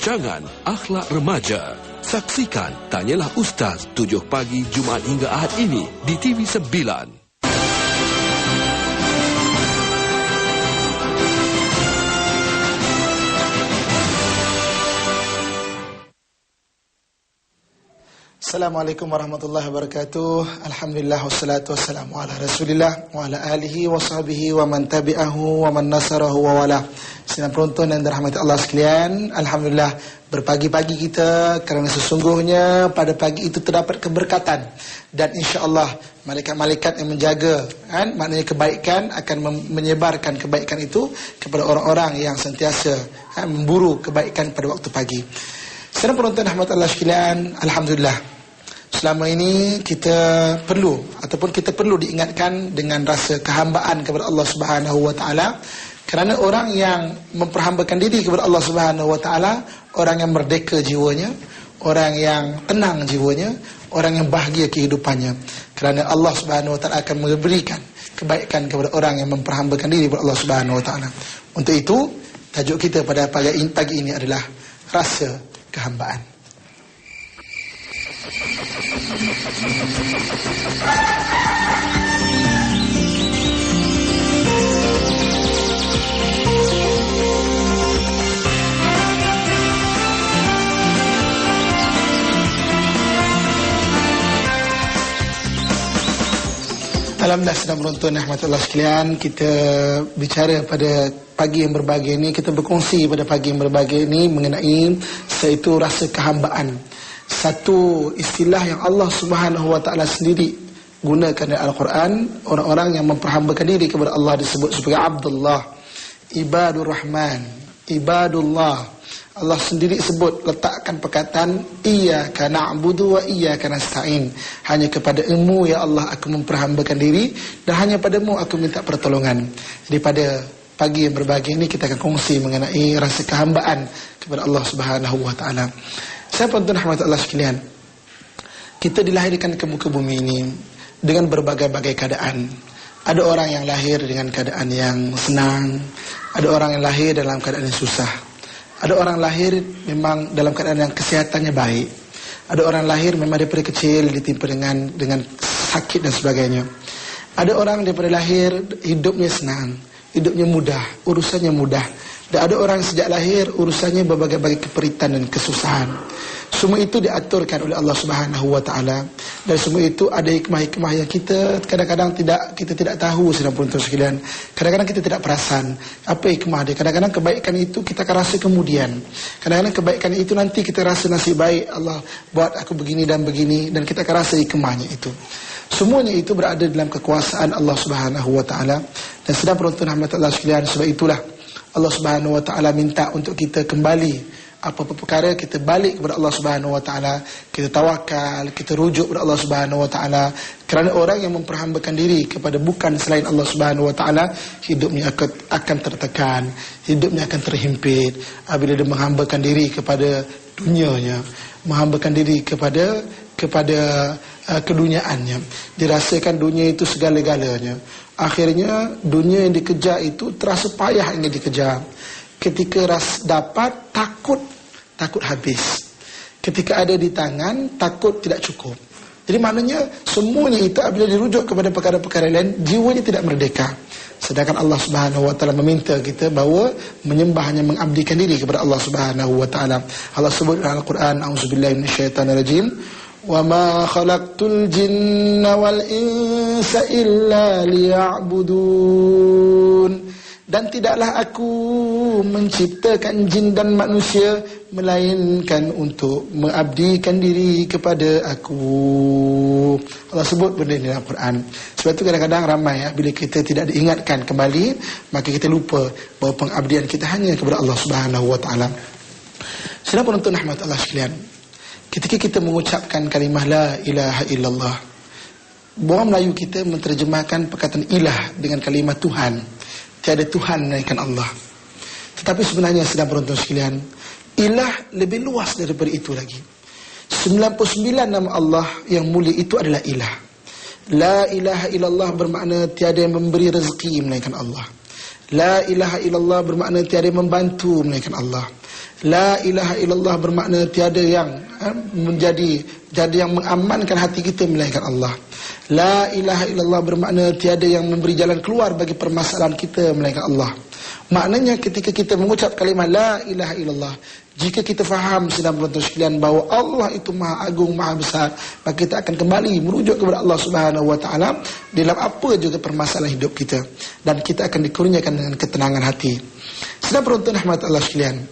Rancangan Akhlak Remaja. Saksikan Tanyalah Ustaz 7 pagi Jumaat hingga Ahad ini di TV9. Assalamualaikum warahmatullahi wabarakatuh. Alhamdulillah wassalatu wassalamu ala Rasulillah wa ala alihi wa sahbihi wa man tabi'ahu wa man nasarahu wa wala. Sidang penonton dan dirahmati Allah sekalian, alhamdulillah berpagi-pagi kita kerana sesungguhnya pada pagi itu terdapat keberkatan dan insya-Allah malaikat-malaikat yang menjaga maknanya kebaikan akan menyebarkan kebaikan itu kepada orang-orang yang sentiasa memburu kebaikan pada waktu pagi. Sidang penonton rahmat Allah sekalian, alhamdulillah selama ini kita perlu diingatkan dengan rasa kehambaan kepada Allah Subhanahu wa taala, kerana orang yang memperhambakan diri kepada Allah Subhanahu wa taala, orang yang merdeka jiwanya, orang yang tenang jiwanya, orang yang bahagia kehidupannya, kerana Allah Subhanahu wa taala akan memberikan kebaikan kepada orang yang memperhambakan diri kepada Allah Subhanahu wa taala. Untuk itu, tajuk kita pada pagi ini adalah rasa kehambaan. Alhamdulillah, sedang menonton rahmatullah sekalian, kita bicara pada pagi yang berbahagia ini, kita berkongsi pada pagi yang berbahagia ini mengenai iaitu rasa kehambaan. Satu istilah yang Allah Subhanahu wa taala sendiri gunakan dalam Al-Quran. Orang-orang yang memperhambakan diri kepada Allah disebut sebagai Abdullah, Ibadur Rahman, Ibadullah. Allah sendiri sebut, letakkan perkataan Iyyaka na'budu wa iyyaka nasta'in. Hanya kepada-Mu ya Allah aku memperhambakan diri, dan hanya padamu aku minta pertolongan. Jadi pada pagi yang berbahagia ini kita akan kongsi mengenai rasa kehambaan kepada Allah Subhanahu wa taala. Saya penonton rahmat Allah sekalian, kita dilahirkan ke muka bumi ini dengan berbagai-bagai keadaan. Ada orang yang lahir dengan keadaan yang senang, ada orang yang lahir dalam keadaan yang susah, ada orang lahir memang dalam keadaan yang kesehatannya baik, ada orang lahir memang daripada kecil ditimpa dengan sakit dan sebagainya. Ada orang daripada lahir hidupnya senang, hidupnya mudah, urusannya mudah. Dan ada orang sejak lahir urusannya berbagai-bagai keperitan dan kesusahan. Semua itu diaturkan oleh Allah Subhanahu wa taala, dan semua itu ada hikmah-hikmah yang kita kadang-kadang tidak tahu. Sedang penonton sekalian, kadang-kadang kita tidak perasan apa hikmah dia. Kadang-kadang kebaikan itu kita akan rasa kemudian. Kadang-kadang kebaikan itu nanti kita rasa nasib baik, Allah buat aku begini dan begini, dan kita akan rasa hikmahnya itu. Semuanya itu berada dalam kekuasaan Allah Subhanahu wa taala. Dan sedang penonton rahmat Allah sekalian, sebab itulah Allah Subhanahu wa taala minta untuk kita kembali apa-apa perkara kita balik kepada Allah Subhanahu wa taala, kita tawakal, kita rujuk kepada Allah Subhanahu wa taala, kerana orang yang memperhambakan diri kepada bukan selain Allah Subhanahu wa taala, hidupnya akan tertekan, hidupnya akan terhimpit. Apabila dia menghambakan diri kepada dunianya, menghambakan diri kepada keduniaannya, dirasakan dunia itu segala-galanya. Akhirnya dunia yang dikejar itu terasa payah ingin dikejar. Ketika dapat, takut habis. Ketika ada di tangan, takut tidak cukup. Jadi maknanya semuanya itu apabila dirujuk kepada perkara-perkara lain, jiwanya tidak merdeka. Sedangkan Allah Subhanahu wa taala meminta kita bahawa menyembah hanya mengabdikan diri kepada Allah Subhanahu wa taala. Allah sebut dalam Al-Quran, a'udzubillahi minasyaitonirrajim, wa ma khalaqtul jinna wal insa illa liya'budun. Dan tidaklah aku menciptakan jin dan manusia melainkan untuk mengabdikan diri kepada aku. Allah sebut benda ini dalam Al-Quran. Sebab itu kadang-kadang ramai bila kita tidak diingatkan kembali, maka kita lupa bahawa pengabdian kita hanya kepada Allah Subhanahu wa taala. Sedang penonton rahmat Allah sekalian, ketika kita mengucapkan kalimah la ilaha illallah, orang Melayu kita menterjemahkan perkataan ilah dengan kalimah Tuhan. Tiada Tuhan melainkan Allah. Tetapi sebenarnya sedang penonton sekalian, ilah lebih luas daripada itu lagi. 99 nama Allah yang mulia itu adalah ilah. La ilaha illallah bermakna tiada yang memberi rezeki melainkan Allah. La ilaha illallah bermakna tiada yang membantu melainkan Allah. La ilaha illallah bermakna tiada yang jadi yang mengamankan hati kita melainkan Allah. La ilaha illallah bermakna tiada yang memberi jalan keluar bagi permasalahan kita melainkan Allah. Maknanya ketika kita mengucap kalimah la ilaha illallah, jika kita faham sedang penonton sekalian bahawa Allah itu maha agung, maha besar, maka kita akan kembali merujuk kepada Allah Subhanahu wa taala dalam apa juga permasalahan hidup kita, dan kita akan dikurniakan dengan ketenangan hati. Sedang penonton rahmat Allah sekalian,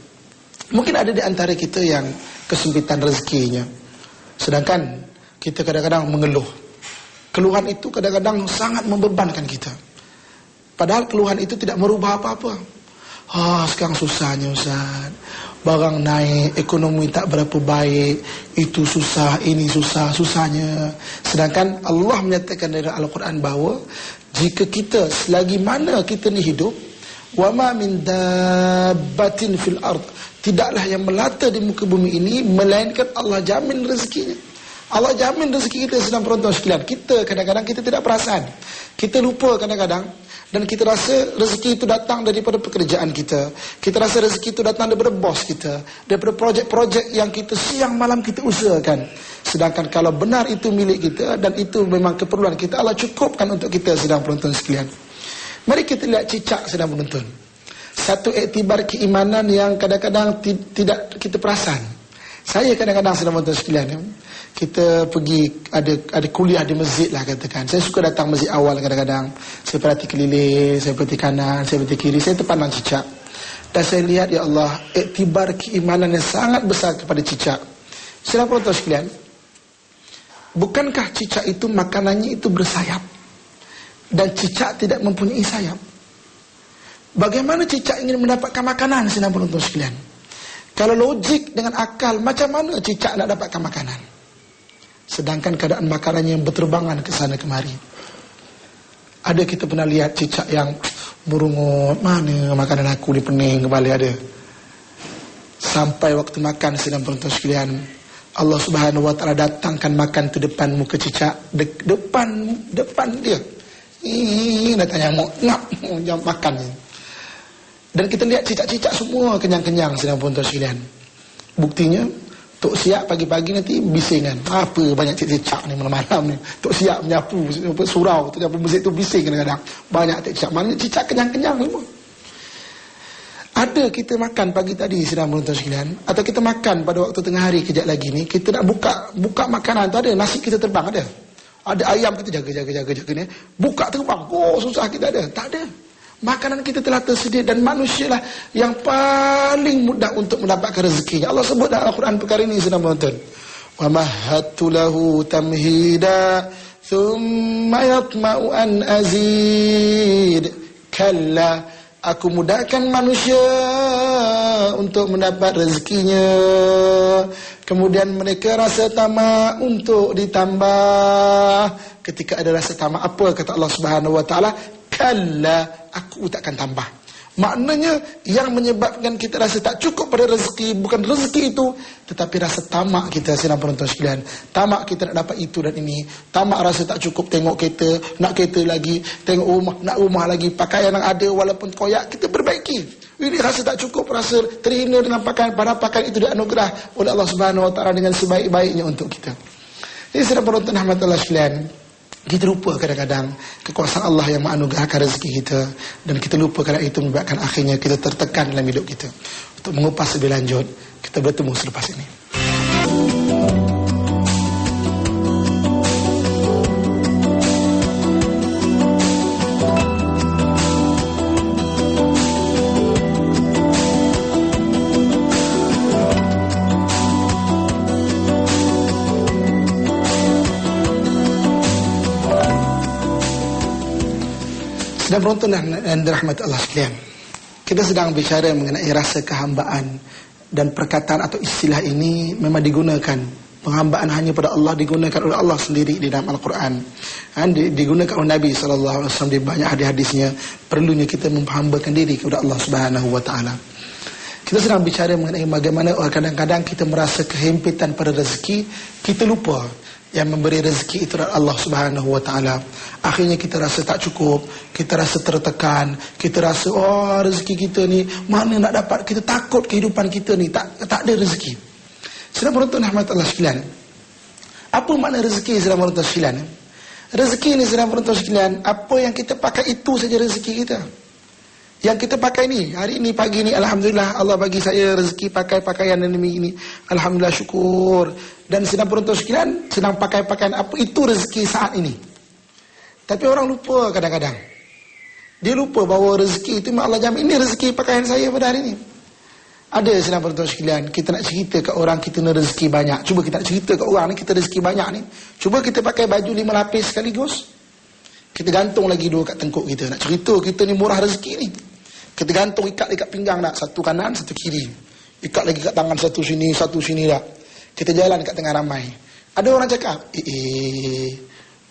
mungkin ada di antara kita yang kesempitan rezekinya, sedangkan kita kadang-kadang mengeluh. Keluhan itu kadang-kadang sangat membebankan kita, padahal keluhan itu tidak merubah apa-apa. Sekarang susahnya Ustaz, barang naik, ekonomi tak berapa baik, itu susah, ini susah, susahnya. Sedangkan Allah menyatakan dalam Al-Quran bahawa jika kita selagi mana kita ni hidup, wa ma min dabbatin fil ard, tidaklah yang melata di muka bumi ini melainkan Allah jamin rezekinya. Allah jamin rezeki kita. Sedang penonton sekalian, kita kadang-kadang kita tidak perasan, kita lupa kadang-kadang, dan kita rasa rezeki itu datang daripada pekerjaan kita, kita rasa rezeki itu datang daripada bos kita, daripada projek-projek yang kita siang malam kita usahakan. Sedangkan kalau benar itu milik kita dan itu memang keperluan kita, Allah cukupkan untuk kita. Sedang penonton sekalian, mari kita lihat cicak. Sedang penonton, satu iktibar keimanan yang kadang-kadang tidak kita perasan. Saya kadang-kadang sedang penonton sekalian, kita pergi ada kuliah di masjid lah katakan. Saya suka datang masjid awal kadang-kadang. Saya perhati keliling, saya perhati kanan, saya perhati kiri, saya terpandang cicak. Dan saya lihat, ya Allah, iktibar keimanan yang sangat besar kepada cicak. Sedang penonton sekalian, bukankah cicak itu makanannya itu bersayap, dan cicak tidak mempunyai sayap? Bagaimana cicak ingin mendapatkan makanan? Sedang penonton sekalian, kalau logik dengan akal, macam mana cicak nak dapatkan makanan? Sedangkan keadaan makanannya yang berterbangan ke sana kemari. Ada kita pernah lihat cicak yang merungut, mana makanan aku di pening kembali ada. Sampai waktu makan, sedang penonton sekalian, Allah Subhanahu wa taala datangkan makan tu depan muka cicak, depan dia. Datang nyamuk, ngap, jam makan. Dan kita lihat cicak-cicak semua kenyang-kenyang. Sedang penonton sekalian, buktinya Tok Siap pagi-pagi nanti bisingan. Apa banyak cicak ni malam-malam ni. Tok Siap menyapu surau, menyapu masjid tu bising kadang-kadang. Banyak cicak. Mana cicak kenyang-kenyang semua. Ada kita makan pagi tadi, sedang menonton sekalian, atau kita makan pada waktu tengah hari kejap lagi ni, kita nak buka makanan tu, ada nasi kita terbang, ada ayam kita jaga ni, buka terbang. Susah kita ada. Tak ada. Makanan kita telah tersedia, dan manusialah yang paling mudah untuk mendapatkan rezekinya. Allah sebut dalam Al-Quran perkara ini, sedang menonton. Wa mahattu lahu tamhida thumma yatma'u an azid. Kalla, aku mudahkan manusia untuk mendapat rezekinya, kemudian mereka rasa tamak untuk ditambah. Ketika ada rasa tamak, apa kata Allah Subhanahu wa taala? Kalla, aku takkan tambah. Maknanya yang menyebabkan kita rasa tak cukup pada rezeki bukan rezeki itu, tetapi rasa tamak kita. Sedang penonton sekalian, tamak kita nak dapat itu dan ini, tamak rasa tak cukup tengok kereta, nak kereta lagi, tengok rumah, nak rumah lagi, pakaian yang ada walaupun koyak kita perbaiki. Ini rasa tak cukup, rasa terhina dengan pakaian, padahal pakaian itu dianugerah oleh Allah Subhanahu wa taala dengan sebaik-baiknya untuk kita. Jadi sedang penonton rahmat Allah sekalian, kita lupa kadang-kadang kekuasaan Allah yang menganugerahkan rezeki kita, dan kita lupa kadang itu menyebabkan akhirnya kita tertekan dalam hidup kita. Untuk mengupas lebih lanjut, kita bertemu selepas ini. Dan penonton dan rahmat Allah sekalian, kita sedang bicara mengenai rasa kehambaan, dan perkataan atau istilah ini memang digunakan. Penghambaan hanya pada Allah digunakan oleh Allah sendiri di dalam Al-Quran, digunakan oleh Nabi SAW di banyak hadis-hadisnya. Perlunya kita menghambakan diri kepada Allah Subhanahu wa taala. Kita sedang bicara mengenai bagaimana kadang-kadang kita merasa kehempitan pada rezeki, kita lupa Yang memberi rezeki itu adalah Allah Subhanahu wa taala. Akhirnya kita rasa tak cukup, kita rasa tertekan, kita rasa rezeki kita ni mana nak dapat, kita takut kehidupan kita ni tak ada rezeki. Saudara penonton rahmat Allah sekalian, apa makna rezeki saudara penonton sekalian? Rezeki ni saudara penonton sekalian, apa yang kita pakai itu saja rezeki kita. Yang kita pakai ni, hari ini pagi ni alhamdulillah Allah bagi saya rezeki pakai pakaian ini. Alhamdulillah, syukur. Dan sedang penonton sekalian sedang pakai pakaian apa, itu rezeki saat ini. Tapi orang lupa kadang-kadang. Dia lupa bahawa rezeki itu Allah jamin, ini rezeki pakaian saya pada hari ini. Ada sedang penonton sekalian, kita nak cerita ke orang kita ni rezeki banyak. Cuba kita nak cerita ke orang ni kita rezeki banyak ni. Cuba kita pakai baju 5 lapis sekaligus. Kita gantung lagi 2 kat tengkuk kita. Nak cerita kita ni murah rezeki ni. Kita gantung, ikat dekat pinggang tak? Satu kanan, satu kiri. Ikat lagi kat tangan satu sini tak? Kita jalan kat tengah ramai. Ada orang cakap,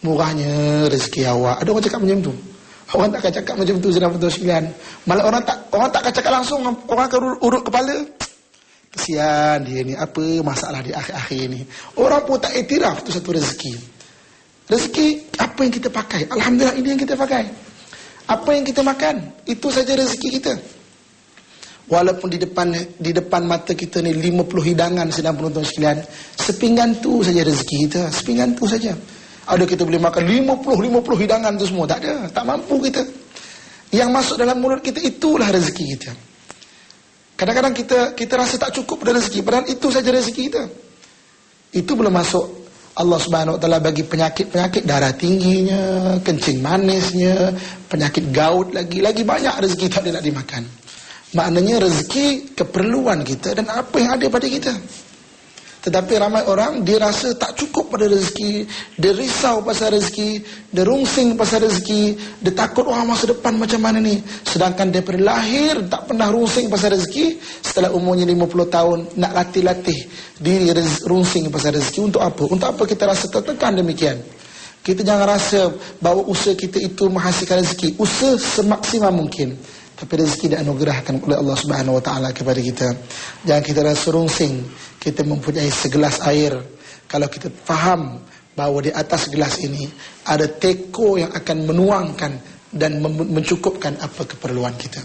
murahnya rezeki awak. Ada orang cakap macam tu. Orang tak akan cakap macam tu, sedang betul sekalian. Malah orang tak akan cakap langsung. Orang akan urut kepala. Kesian dia ni, apa masalah di akhir-akhir ni. Orang pun tak iktiraf tu satu rezeki. Rezeki apa yang kita pakai. Alhamdulillah, ini yang kita pakai. Apa yang kita makan, itu saja rezeki kita. Walaupun di depan mata kita ni 50 hidangan sedang penonton sekalian, sepinggan tu saja rezeki kita, sepinggan tu saja. Ada kita boleh makan 50 hidangan tu semua, tak ada, tak mampu kita. Yang masuk dalam mulut kita itulah rezeki kita. Kadang-kadang kita rasa tak cukup pada rezeki, padahal itu saja rezeki kita. Itu belum masuk Allah Subhanahu wa taala bagi penyakit darah tingginya, kencing manisnya, penyakit gout lagi banyak rezeki tak ada nak dimakan. Maknanya rezeki keperluan kita dan apa yang ada pada kita. Tetapi ramai orang dia rasa tak cukup pada rezeki, dia risau pasal rezeki, dia rungsing pasal rezeki, dia takut masa depan macam mana ni. Sedangkan daripada lahir tak pernah rungsing pasal rezeki, setelah umurnya 50 tahun nak latih-latih diri rungsing pasal rezeki. Untuk apa? Untuk apa kita rasa tertekan demikian? Kita jangan rasa bahawa usaha kita itu menghasilkan rezeki. Usaha semaksimal mungkin, tapi rezeki dianugerahkan oleh Allah Subhanahu wa taala kepada kita. Jangan kita rasa rungsing. Kita mempunyai segelas air. Kalau kita faham bahawa di atas gelas ini ada teko yang akan menuangkan dan mencukupkan apa keperluan kita.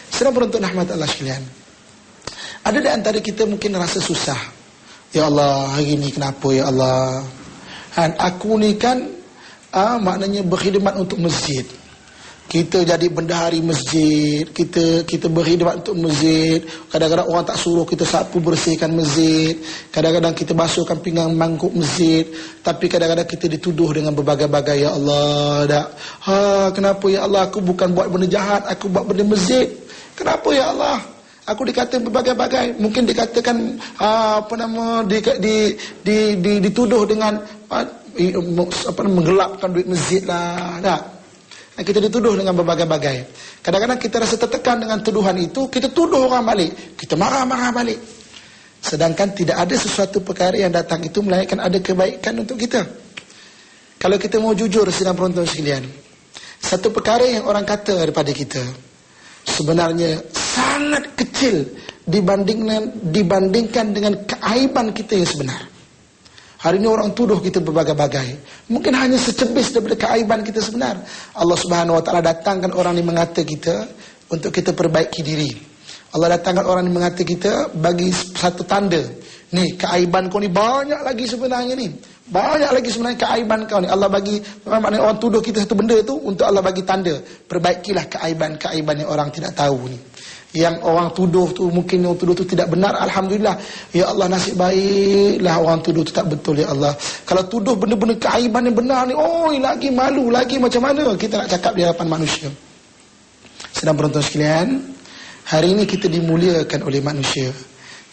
Saudara penonton rahmat Allah sekalian, ada di antara kita mungkin rasa susah. Ya Allah, hari ini kenapa ya Allah? Aku ni kan maknanya berkhidmat untuk masjid. Kita jadi bendahari masjid, kita berkhidmat untuk masjid. Kadang-kadang orang tak suruh kita sapu bersihkan masjid. Kadang-kadang kita basuhkan pinggang mangkuk masjid. Tapi kadang-kadang kita dituduh dengan berbagai-bagai. Ya Allah, kenapa ya Allah, aku bukan buat benda jahat, aku buat benda masjid. Kenapa ya Allah? Aku dikatakan berbagai-bagai. Mungkin dikatakan dituduh dengan menggelapkan duit masjid lah. Tak? Kita dituduh dengan berbagai-bagai. Kadang-kadang kita rasa tertekan dengan tuduhan itu, kita tuduh orang balik, kita marah-marah balik. Sedangkan tidak ada sesuatu perkara yang datang itu melainkan ada kebaikan untuk kita. Kalau kita mau jujur sedang penonton sekalian, satu perkara yang orang kata daripada kita sebenarnya sangat kecil dibandingkan dengan keaiban kita yang sebenar. Hari ini orang tuduh kita berbagai-bagai. Mungkin hanya secebis daripada keaiban kita sebenar. Allah Subhanahu wa taala datangkan orang yang mengata kita untuk kita perbaiki diri. Allah datangkan orang yang mengata kita bagi satu tanda. Ni, keaiban kau ni banyak lagi sebenarnya ni. Banyak lagi sebenarnya keaiban kau ni. Allah bagi, maknanya orang tuduh kita satu benda tu untuk Allah bagi tanda. Perbaikilah keaiban-keaiban yang orang tidak tahu ni. Yang orang tuduh tu, mungkin orang tuduh tu tidak benar, alhamdulillah. Ya Allah, nasib baiklah orang tuduh tu tak betul ya Allah. Kalau tuduh benda-benda keaiban yang benar ni, lagi malu, lagi macam mana kita nak cakap di hadapan manusia. Sedang penonton sekalian, hari ini kita dimuliakan oleh manusia.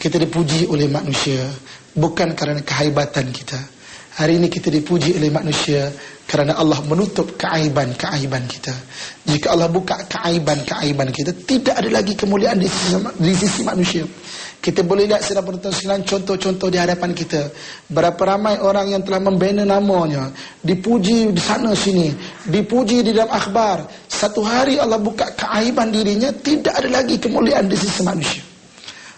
Kita dipuji oleh manusia bukan kerana kehaibatan kita. Hari ini kita dipuji oleh manusia kerana Allah menutup keaiban-keaiban kita. Jika Allah buka keaiban-keaiban kita, tidak ada lagi kemuliaan di sisi manusia. Kita boleh lihat sedang penonton sekalian contoh-contoh di hadapan kita. Berapa ramai orang yang telah membina namanya, dipuji di sana sini, dipuji di dalam akhbar. Satu hari Allah buka keaiban dirinya, tidak ada lagi kemuliaan di sisi manusia.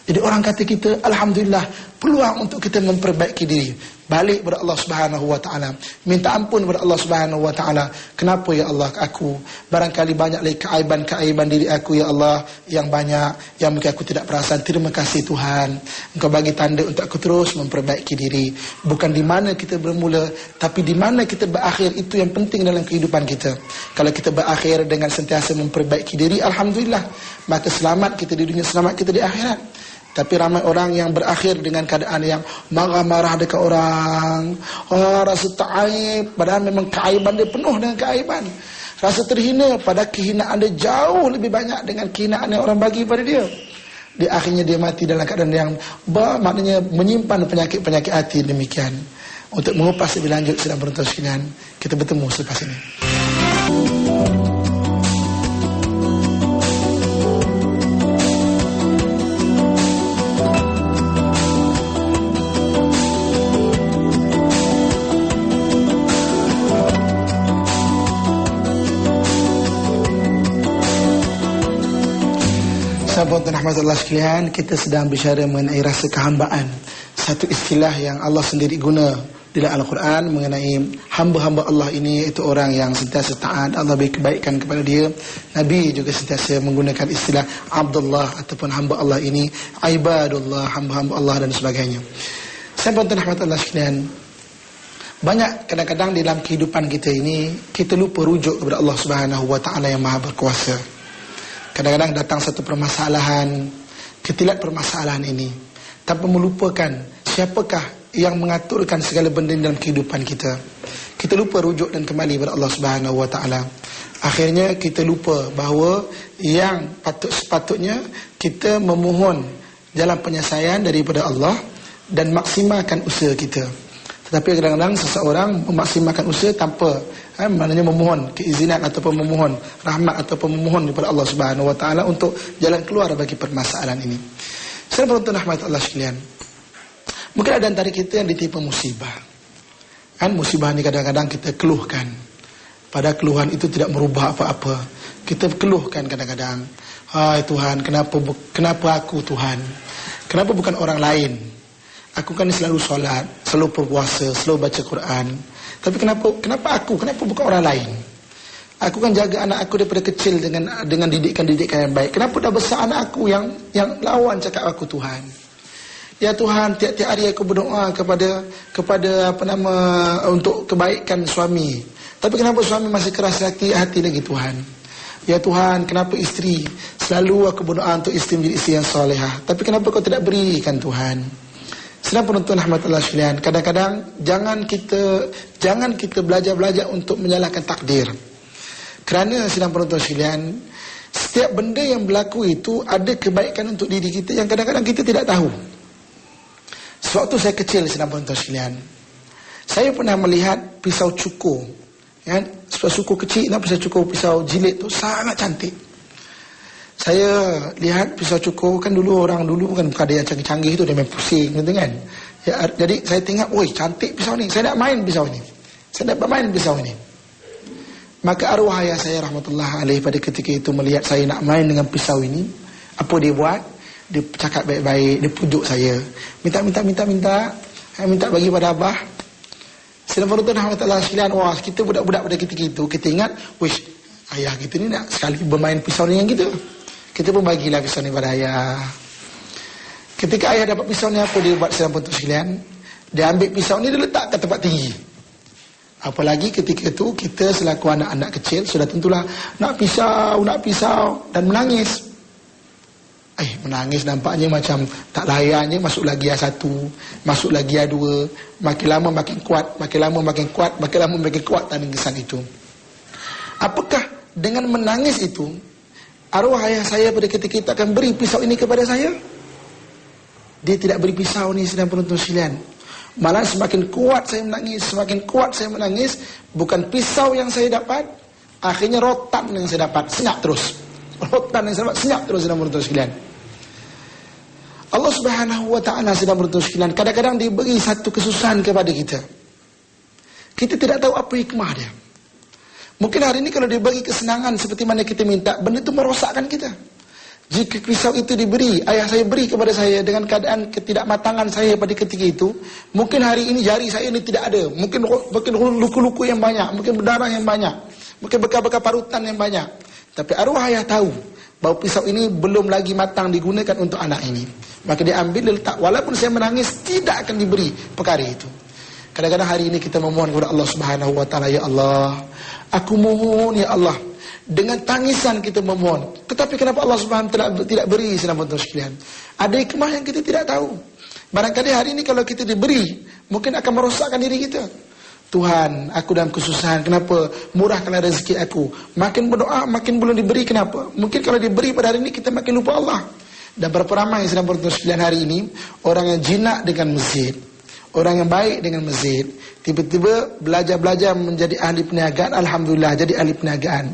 Jadi orang kata kita, alhamdulillah, peluang untuk kita memperbaiki diri. balik kepada Allah Subhanahu wa taala, minta ampun kepada Allah Subhanahu wa taala. Kenapa ya Allah aku barangkali banyak lagi keaiban diri aku ya Allah yang banyak yang mungkin aku tidak perasan. Terima kasih Tuhan, Engkau bagi tanda untuk aku terus memperbaiki diri. Bukan di mana kita bermula, tapi di mana kita berakhir, itu yang penting dalam kehidupan kita. Kalau kita berakhir dengan sentiasa memperbaiki diri, alhamdulillah, maka selamat kita di dunia, selamat kita di akhirat. Tapi ramai orang yang berakhir dengan keadaan yang marah-marah dekat orang, rasa ta'aib, padahal memang keaiban dia penuh dengan keaiban. Rasa terhina, padahal kehinaan dia jauh lebih banyak dengan kehinaan yang orang bagi pada dia. Di akhirnya dia mati dalam keadaan yang maknanya menyimpan penyakit-penyakit hati demikian. Untuk mengupas lebih lanjut sedang penonton sekalian, kita bertemu selepas ini. Sahabat dan rahmatullah sekalian, kita sedang bicara mengenai rasa kehambaan. Satu istilah yang Allah sendiri guna di dalam Al-Quran mengenai hamba-hamba Allah ini, itu orang yang sentiasa taat, Allah beri kebaikan kepada dia. Nabi juga sentiasa menggunakan istilah Abdullah ataupun hamba Allah ini, ibadullah, hamba-hamba Allah dan sebagainya. Sahabat dan rahmatullah sekalian, banyak kadang-kadang dalam kehidupan kita ini kita lupa rujuk kepada Allah Subhanahu wa taala yang Maha berkuasa. Kadang-kadang datang satu permasalahan, kita lihat permasalahan ini tanpa melupakan siapakah yang mengaturkan segala benda dalam kehidupan kita. Kita lupa rujuk dan kembali kepada Allah Subhanahu wa taala. Akhirnya kita lupa bahawa yang sepatutnya kita memohon jalan penyelesaian daripada Allah dan maksimalkan usaha kita. Tetapi kadang-kadang seseorang memaksimalkan usaha tanpa maknanya memohon keizinan ataupun memohon rahmat ataupun memohon kepada Allah Subhanahu wa taala untuk jalan keluar bagi permasalahan ini. Saya beruntung rahmat Allah sekalian. Mungkin ada antara kita yang ditimpa musibah. Musibah ini kadang-kadang kita keluhkan. Padahal keluhan itu tidak merubah apa-apa. Kita keluhkan kadang-kadang, "Hai Tuhan, kenapa aku Tuhan? Kenapa bukan orang lain? Aku kan selalu solat, selalu berpuasa, selalu baca Quran. Tapi kenapa aku? Kenapa bukan orang lain? Aku kan jaga anak aku daripada kecil dengan didikan-didikan yang baik. Kenapa dah besar anak aku yang lawan cakap aku Tuhan? Ya Tuhan, tiap-tiap hari aku berdoa kepada untuk kebaikan suami. Tapi kenapa suami masih keras hati lagi Tuhan? Ya Tuhan, kenapa isteri? Selalu aku berdoa untuk isteri menjadi isteri yang solehah. Tapi kenapa kau tidak berikan Tuhan?" Sedang penonton rahmatullah sekalian, kadang-kadang jangan kita belajar untuk menyalahkan takdir. Kerana sedang penonton sekalian, setiap benda yang berlaku itu ada kebaikan untuk diri kita yang kadang-kadang kita tidak tahu. Sewaktu saya kecil sedang penonton sekalian, saya pernah melihat pisau cukur. Pisau cukur kecil, pisau jilid tu sangat cantik. Saya lihat pisau cukur, kan orang dulu kan bukan ada yang canggih-canggih tu, dia main pusing gitu kan. Ya, jadi saya tengok, oi cantik pisau ni, saya nak main pisau ni. Saya dapat main pisau ni. Maka arwah ayah saya rahmatullah alaih pada ketika itu melihat saya nak main dengan pisau ini, apa dia buat? Dia cakap baik-baik, dia pujuk saya. Minta bagi pada abah. Sedang rahmatullah sekalian, wah kita budak-budak pada ketika itu, kita ingat, wish ayah kita ni nak sekali bermain pisau dengan kita. Kita pun bagilah pisau ni pada ayah. Ketika ayah dapat pisau ni, apa dia buat sedang penonton sekalian? Dia ambil pisau ni, dia letak ke tempat tinggi. Apalagi ketika itu kita selaku anak-anak kecil sudah tentulah nak pisau dan menangis. Menangis nampaknya macam tak layaknya. Masuk lagi A1, masuk lagi A2, makin lama makin kuat, makin lama makin kuat tangisan itu. Apakah dengan menangis itu arwah ayah saya pada ketika itu akan beri pisau ini kepada saya? Dia tidak beri pisau ni sedang penonton sekalian. Malah semakin kuat saya menangis, bukan pisau yang saya dapat, akhirnya rotan yang saya dapat, senyap terus. Sedang penonton sekalian. Allah Subhanahu wa taala sedang penonton sekalian, kadang-kadang dia beri satu kesusahan kepada kita. Kita tidak tahu apa hikmah dia. Mungkin hari ini kalau dia bagi kesenangan seperti mana kita minta, benda itu merosakkan kita. Jika pisau itu diberi, ayah saya beri kepada saya dengan keadaan ketidakmatangan saya pada ketika itu, mungkin hari ini jari saya ini tidak ada, mungkin luku-luku yang banyak, mungkin berdarah yang banyak, mungkin bekas-bekas parutan yang banyak. Tapi arwah ayah tahu bahawa pisau ini belum lagi matang digunakan untuk anak ini. Maka dia ambil, dia letak. Walaupun saya menangis, tidak akan diberi perkara itu. Kadang-kadang hari ini kita memohon kepada Allah Subhanahu Wa Taala, ya Allah, aku mohon ya Allah. Dengan tangisan kita memohon. Tetapi kenapa Allah Subhanahu Wa Taala tidak beri, saudara-saudara sekalian? Ada hikmah yang kita tidak tahu. Barangkali hari ini kalau kita diberi, mungkin akan merosakkan diri kita. Tuhan, aku dalam kesusahan, kenapa murahkanlah rezeki aku? Makin berdoa, makin belum diberi, kenapa? Mungkin kalau diberi pada hari ini, kita makin lupa Allah. Dan berapa ramai saudara-saudara sekalian hari ini, orang yang jinak dengan masjid, orang yang baik dengan masjid, tiba-tiba belajar-belajar menjadi ahli perniagaan, alhamdulillah jadi ahli perniagaan.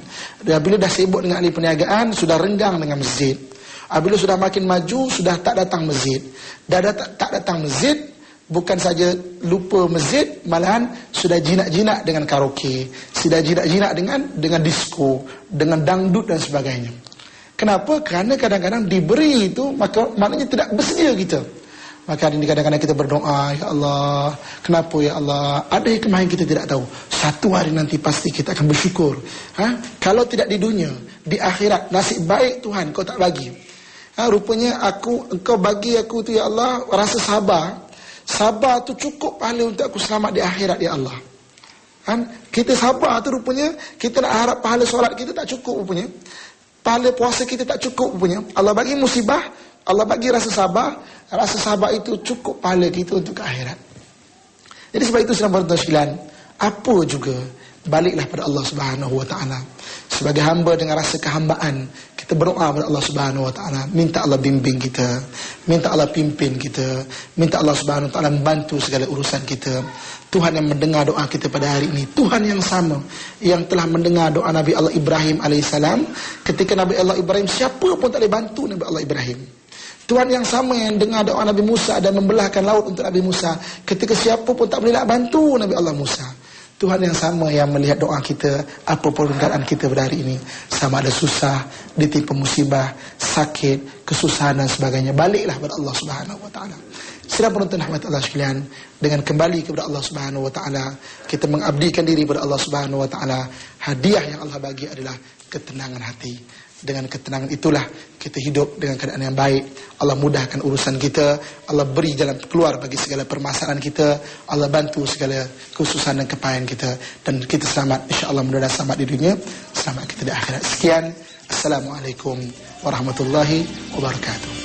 Dan bila dah sibuk dengan ahli perniagaan, sudah renggang dengan masjid. Bila sudah makin maju, sudah tak datang masjid. Dah tak datang masjid, bukan saja lupa masjid, malahan sudah jinak-jinak dengan karaoke, sudah jinak-jinak dengan disco, dengan dangdut dan sebagainya. Kenapa? Kerana kadang-kadang diberi itu, maka maknanya tidak bersedia kita. Maka hari ini kadang-kadang kita berdoa, ya Allah, kenapa ya Allah? Ada hikmah yang kita tidak tahu. Satu hari nanti pasti kita akan bersyukur. Kalau tidak di dunia, di akhirat, nasib baik Tuhan, kau tak bagi. Rupanya engkau bagi aku tu ya Allah, rasa sabar. Sabar tu cukup pahala untuk aku selamat di akhirat ya Allah. Kita sabar tu rupanya, kita nak harap pahala solat kita tak cukup rupanya. Pahala puasa kita tak cukup rupanya. Allah bagi musibah, Allah bagi rasa sabar. Rasa sabar itu cukup pahala kita untuk ke akhirat. Jadi sebab itu saudara-saudara sekalian, apa juga baliklah pada Allah Subhanahu Wa Taala. Sebagai hamba dengan rasa kehambaan, kita berdoa kepada Allah Subhanahu Wa Taala, minta Allah bimbing kita, minta Allah pimpin kita, minta Allah Subhanahu Wa Taala membantu segala urusan kita. Tuhan yang mendengar doa kita pada hari ini, Tuhan yang sama yang telah mendengar doa Nabi Allah Ibrahim alaihissalam. Ketika Nabi Allah Ibrahim, siapa pun tak boleh bantu Nabi Allah Ibrahim. Tuhan yang sama yang dengar doa Nabi Musa dan membelahkan laut untuk Nabi Musa, ketika siapa pun tak boleh nak bantu Nabi Allah Musa. Tuhan yang sama yang melihat doa kita, apapun keadaan kita pada hari ini, sama ada susah, ditimpa musibah, sakit, kesusahan dan sebagainya, baliklah kepada Allah Subhanahu Wa Taala. Sidang penonton rahmat Allah sekalian, dengan kembali kepada Allah Subhanahu Wa Taala, kita mengabdikan diri kepada Allah Subhanahu Wa Taala. Hadiah yang Allah bagi adalah ketenangan hati. Dengan ketenangan itulah kita hidup dengan keadaan yang baik. Allah mudahkan urusan kita, Allah beri jalan keluar bagi segala permasalahan kita, Allah bantu segala kesusahan dan kepayahan kita, dan kita selamat, insya-Allah mudah-mudahan selamat di dunia, selamat kita di akhirat. Sekian, Assalamualaikum warahmatullahi wabarakatuh.